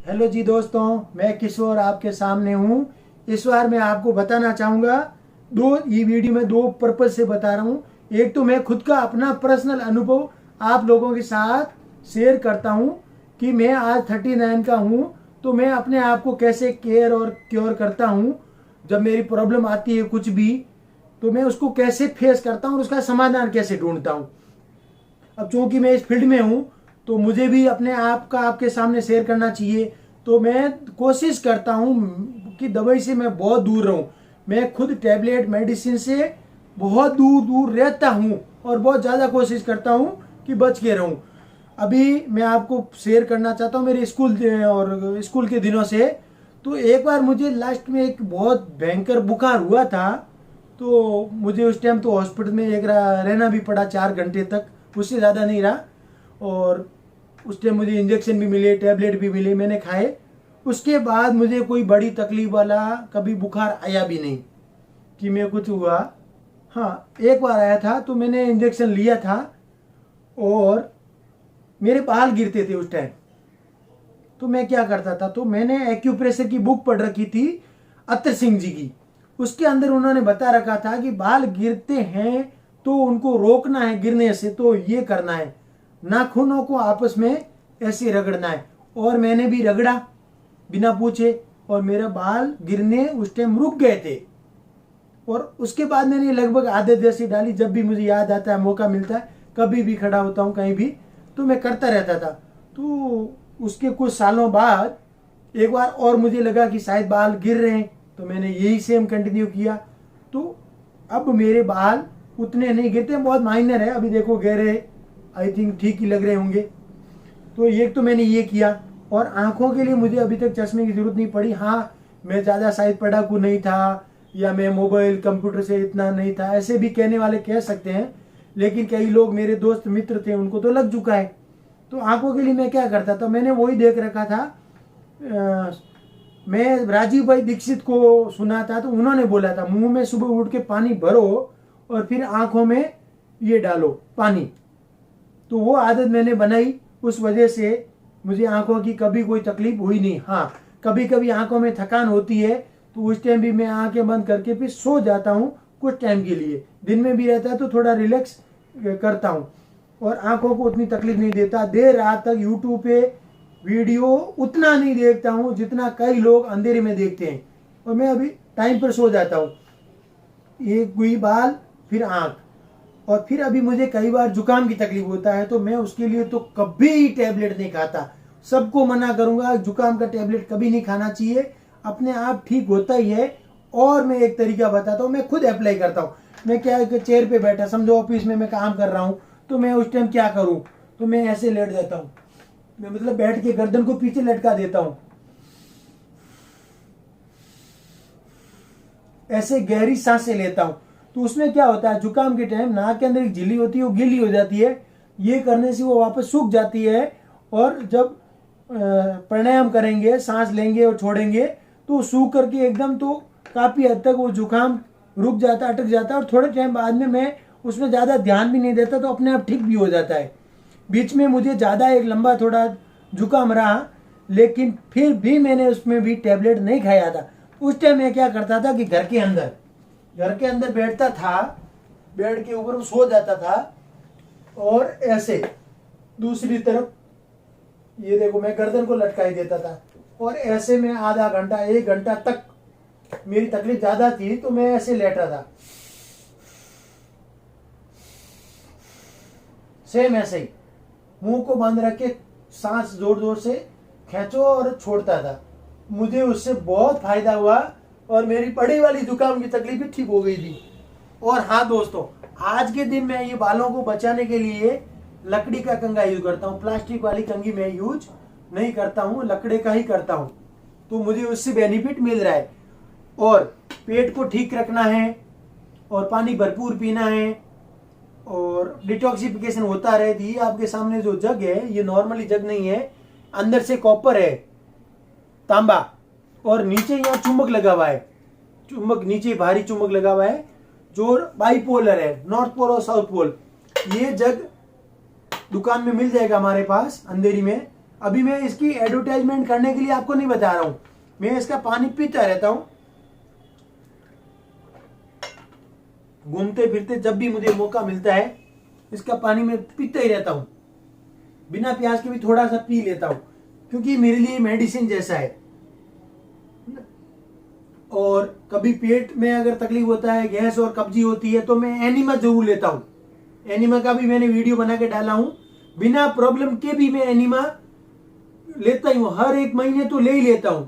Hello जी दोस्तों, मैं किशोर आपके सामने हूँ। इस बार मैं आपको बताना चाहूँगा ये वीडियो में दो पर्पज से बता रहा हूँ। एक तो मैं खुद का अपना पर्सनल अनुभव आप लोगों के साथ शेयर करता हूँ कि मैं आज 39 का हूँ, तो मैं अपने आप को कैसे केयर और क्योर करता हूँ। जब मेरी प्रॉब्लम आती है कुछ भी, तो मैं उसको कैसे फेस करता हूँ और उसका समाधान कैसे ढूंढता हूँ। अब चूंकि मैं इस फील्ड में हूँ, तो मुझे भी अपने आप का आपके सामने शेयर करना चाहिए। तो मैं कोशिश करता हूँ कि दवाई से मैं बहुत दूर रहूँ। मैं खुद टैबलेट मेडिसिन से बहुत दूर दूर रहता हूँ और बहुत ज़्यादा कोशिश करता हूँ कि बच के रहूँ। अभी मैं आपको शेयर करना चाहता हूँ मेरे स्कूल के दिनों से। तो एक बार मुझे लास्ट में एक बहुत भयंकर बुखार हुआ था, तो मुझे उस टाइम तो हॉस्पिटल में रहना भी पड़ा 4 घंटे तक, उससे ज़्यादा नहीं रहा। और उस टाइम मुझे इंजेक्शन भी मिले, टैबलेट भी मिले, मैंने खाए। उसके बाद मुझे कोई बड़ी तकलीफ वाला कभी बुखार आया भी नहीं कि मैं कुछ हुआ। हाँ, एक बार आया था तो मैंने इंजेक्शन लिया था और मेरे बाल गिरते थे उस टाइम। तो मैं क्या करता था, तो मैंने एक्यूप्रेशर की बुक पढ़ रखी थी अतर सिंह जी की। उसके अंदर उन्होंने बता रखा था कि बाल गिरते हैं तो उनको रोकना है गिरने से, तो ये करना है, नाखूनों को आपस में ऐसे रगड़ना है। और मैंने भी रगड़ा बिना पूछे और मेरा बाल गिरने उस टाइम रुक गए थे। और उसके बाद मैंने लगभग आदत जैसी डाली, जब भी मुझे याद आता है, मौका मिलता है, कभी भी खड़ा होता हूँ कहीं भी, तो मैं करता रहता था। तो उसके कुछ सालों बाद एक बार और मुझे लगा कि शायद बाल गिर रहे हैं, तो मैंने यही सेम कंटिन्यू किया। तो अब मेरे बाल उतने नहीं गिरते, बहुत माइनर है। अभी देखो गहरे, आई थिंक ठीक ही लग रहे होंगे। तो एक तो मैंने ये किया। और आंखों के लिए मुझे अभी तक चश्मे की जरूरत नहीं पड़ी। हाँ, मैं ज़्यादा शायद पढ़ाकू नहीं था, या मैं मोबाइल कंप्यूटर से इतना नहीं था, ऐसे भी कहने वाले कह सकते हैं। लेकिन कई लोग मेरे दोस्त मित्र थे, उनको तो लग चुका है। तो आंखों के लिए मैं क्या करता था, मैंने वही देख रखा था। मैं राजीव भाई दीक्षित को सुना था, तो उन्होंने बोला था मुंह में सुबह उठ के पानी भरो और फिर आंखों में ये डालो पानी। तो वो आदत मैंने बनाई, उस वजह से मुझे आंखों की कभी कोई तकलीफ हुई नहीं। हाँ, कभी कभी आंखों में थकान होती है, तो उस टाइम भी मैं आंखें बंद करके फिर सो जाता हूँ कुछ टाइम के लिए। दिन में भी रहता है तो थोड़ा रिलैक्स करता हूँ और आंखों को उतनी तकलीफ नहीं देता। देर रात तक यूट्यूब पे वीडियो उतना नहीं देखता हूँ जितना कई लोग अंधेरे में देखते हैं। और मैं अभी टाइम पर सो जाता हूँ। एक हुई बाल, फिर आंख, और फिर अभी मुझे कई बार जुकाम की तकलीफ होता है, तो मैं उसके लिए तो कभी टैबलेट नहीं खाता। सबको मना करूंगा, जुकाम का टैबलेट कभी नहीं खाना चाहिए, अपने आप ठीक होता ही है। और मैं एक तरीका बताता हूँ, मैं खुद अप्लाई करता हूँ। मैं क्या चेयर पे बैठा, समझो ऑफिस में मैं काम कर रहा हूँ, तो मैं उस टाइम क्या करूँ, तो मैं ऐसे लेट जाता हूँ। मैं मतलब बैठ के गर्दन को पीछे लटका देता हूँ, ऐसे गहरी सांसें लेता हूँ। तो उसमें क्या होता है, जुकाम के टाइम नाक के अंदर एक झिल्ली होती है, वो गीली हो जाती है। ये करने से वो वापस सूख जाती है। और जब प्राणायाम करेंगे, सांस लेंगे और छोड़ेंगे, तो सूख करके एकदम तो काफ़ी हद तक वो जुकाम रुक जाता, अटक जाता है। और थोड़े टाइम बाद में मैं उसमें ज़्यादा ध्यान भी नहीं देता, तो अपने आप ठीक भी हो जाता है। बीच में मुझे ज़्यादा एक लंबा थोड़ा जुकाम रहा, लेकिन फिर भी मैंने उसमें भी टैबलेट नहीं खाया था। उस टाइम मैं क्या करता था कि घर के अंदर बैठता था, बेड के ऊपर सो जाता था और ऐसे दूसरी तरफ ये देखो मैं गर्दन को लटकाई देता था। और ऐसे में आधा घंटा 1 घंटा तक, मेरी तकलीफ ज्यादा थी तो मैं ऐसे लेटा था, सेम ऐसे ही मुंह को बंद रख के सांस जोर जोर से खींचो और छोड़ता था। मुझे उससे बहुत फायदा हुआ और मेरी बड़ी वाली जुकाम की तकलीफ भी ठीक हो गई थी। और हाँ दोस्तों, आज के दिन मैं ये बालों को बचाने के लिए लकड़ी का कंघा यूज करता हूँ। प्लास्टिक वाली कंघी मैं यूज नहीं करता हूँ, लकड़ी का ही करता हूँ। तो मुझे उससे बेनिफिट मिल रहा है। और पेट को ठीक रखना है और पानी भरपूर पीना है और डिटॉक्सिफिकेशन होता रहे। ये आपके सामने जो जग है, ये नॉर्मली जग नहीं है, अंदर से कॉपर है, तांबा, और नीचे यहाँ चुंबक लगा हुआ है। चुंबक नीचे भारी चुंबक लगा हुआ है जो बाइपोलर है, नॉर्थ पोल और साउथ पोल। ये जग दुकान में मिल जाएगा हमारे पास अंधेरी में। अभी मैं इसकी एडवर्टाइजमेंट करने के लिए आपको नहीं बता रहा हूं, मैं इसका पानी पीता रहता हूं घूमते फिरते, जब भी मुझे मौका मिलता है इसका पानी मैं पीता ही रहता हूं, बिना प्यास के भी थोड़ा सा पी लेता हूं, क्योंकि मेरे लिए मेडिसिन जैसा है। और कभी पेट में अगर तकलीफ होता है, गैस और कब्जी होती है, तो मैं एनिमा जरूर लेता हूं। एनिमा का भी मैंने वीडियो बना के डाला हूं, बिना प्रॉब्लम के भी मैं एनिमा लेता ही हूं, हर एक महीने तो ले ही लेता हूं।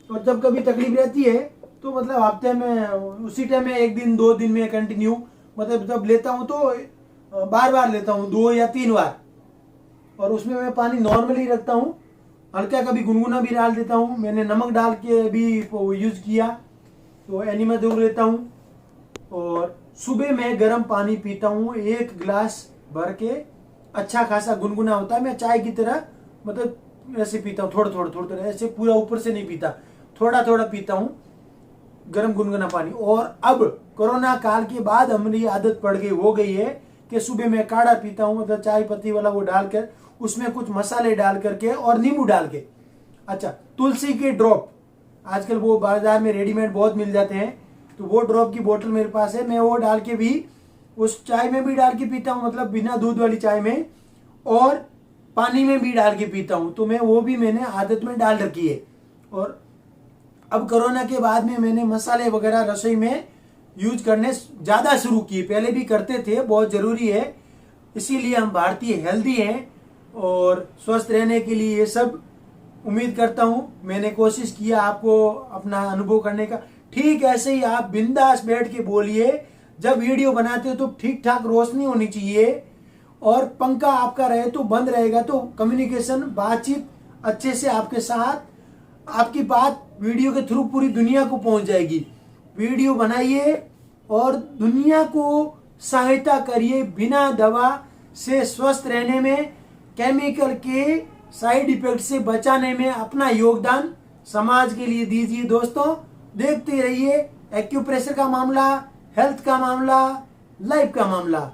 और जब कभी तकलीफ रहती है तो मतलब हफ्ते में उसी टाइम में 1 दिन 2 दिन में कंटिन्यू, मतलब जब लेता हूं तो बार बार लेता हूं, 2 या 3 बार। और उसमें मैं पानी नॉर्मली रखता हूं, हल्का कभी गुनगुना भी डाल देता हूं, मैंने नमक डाल के भी यूज किया, तो एनिमा जरूर लेता हूं। और सुबह मैं गर्म पानी पीता हूं 1 गिलास भर के, अच्छा खासा गुनगुना होता है, मैं चाय की तरह मतलब ऐसे पीता हूँ, थोड़ा थोड़ा ऐसे पूरा ऊपर से नहीं पीता, थोड़ा थोड़ा पीता हूँ गर्म गुनगुना पानी। और अब कोरोना काल के बाद हमारी आदत पड़ गई हो गई है कि सुबह मैं काढ़ा पीता हूँ, मतलब चाय पत्ती वाला वो डालकर, उसमें कुछ मसाले डाल करके और नींबू डाल के, अच्छा तुलसी के ड्रॉप, आजकल वो बाजार में रेडीमेड बहुत मिल जाते हैं, तो वो ड्रॉप की बोतल मेरे पास है, मैं वो डाल के भी उस चाय में भी डाल के पीता हूँ, मतलब बिना दूध वाली चाय में, और पानी में भी डाल के पीता हूँ, तो मैं वो भी मैंने आदत में डाल रखी है। और अब कोरोना के बाद में मैंने मसाले वगैरह रसोई में यूज करने ज़्यादा शुरू किए, पहले भी करते थे, बहुत ज़रूरी है, इसीलिए हम भारतीय हेल्दी हैं और स्वस्थ रहने के लिए ये सब उम्मीद करता हूँ मैंने कोशिश किया आपको अपना अनुभव करने का। ठीक ऐसे ही आप बिंदास बैठ के बोलिए, जब वीडियो बनाते हो तो ठीक ठाक रोशनी होनी चाहिए, और पंखा आपका रहे तो बंद रहेगा, तो कम्युनिकेशन बातचीत अच्छे से आपके साथ, आपकी बात वीडियो के थ्रू पूरी दुनिया को पहुंच जाएगी। वीडियो बनाइए और दुनिया को सहायता करिए, बिना दवा से स्वस्थ रहने में, केमिकल के साइड इफेक्ट से बचाने में अपना योगदान समाज के लिए दीजिए। दोस्तों देखते रहिए, एक्यूप्रेशर का मामला, हेल्थ का मामला, लाइफ का मामला।